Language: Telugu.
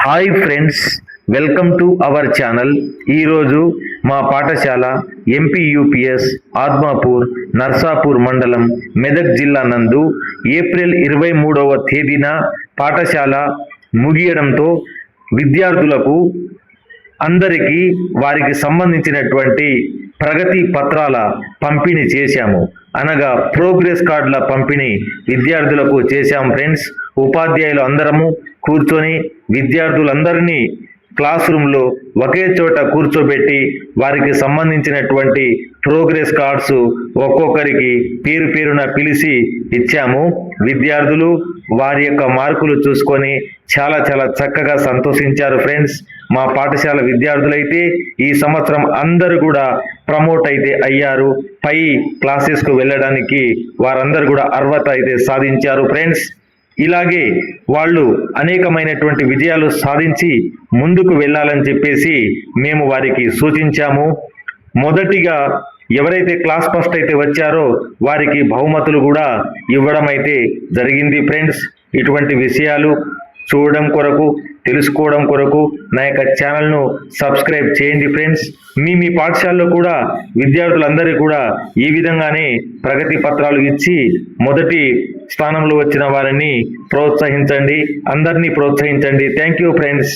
Hi friends, welcome to our channel. ఈరోజు మా పాఠశాల ఎంపీయూపీఎస్ ఆత్మాపూర్ నర్సాపూర్ మండలం మెదక్ జిల్లా నందు ఏప్రిల్ 23వ తేదీన పాఠశాల ముగియడంతో విద్యార్థులకు అందరికీ వారికి సంబంధించినటువంటి ప్రగతి పత్రాల పంపిణీ చేశాము. అనగా ప్రోగ్రెస్ కార్డుల పంపిణీ విద్యార్థులకు చేశాం ఫ్రెండ్స్. ఉపాధ్యాయులు అందరము కూర్చొని విద్యార్థులందరినీ క్లాస్ రూమ్లో ఒకే చోట కూర్చోబెట్టి వారికి సంబంధించినటువంటి ప్రోగ్రెస్ కార్డ్స్ ఒక్కొక్కరికి పేరు పేరున పిలిచి ఇచ్చాము. విద్యార్థులు వారి యొక్క మార్కులు చూసుకొని చాలా చక్కగా సంతోషించారు ఫ్రెండ్స్. మా పాఠశాల విద్యార్థులైతే ఈ సంవత్సరం అందరూ కూడా ప్రమోట్ అయితే అయ్యారు. పై క్లాసెస్కు వెళ్ళడానికి వారందరూ కూడా అర్హత అయితే సాధించారు ఫ్రెండ్స్. ఇలాగే వాళ్ళు అనేకమైనటువంటి విజయాలు సాధించి ముందుకు వెళ్ళాలని చెప్పేసి మేము వారికి సూచించాము. మొదటిగా ఎవరైతే క్లాస్ ఫస్ట్ అయితే వచ్చారో వారికి బహుమతులు కూడా ఇవ్వడం అయితే జరిగింది ఫ్రెండ్స్. ఇటువంటి విషయాలు చూడడం కొరకు, తెలుసుకోవడం కొరకు నా యొక్క ఛానల్ను సబ్స్క్రైబ్ చేయండి ఫ్రెండ్స్. మీ పాఠశాలలో కూడా విద్యార్థులందరికీ కూడా ఈ విధంగానే ప్రగతి పత్రాలు ఇచ్చి మొదటి స్థానంలో వచ్చిన వారిని ప్రోత్సహించండి. అందరినీ ప్రోత్సహించండి. Thank you friends.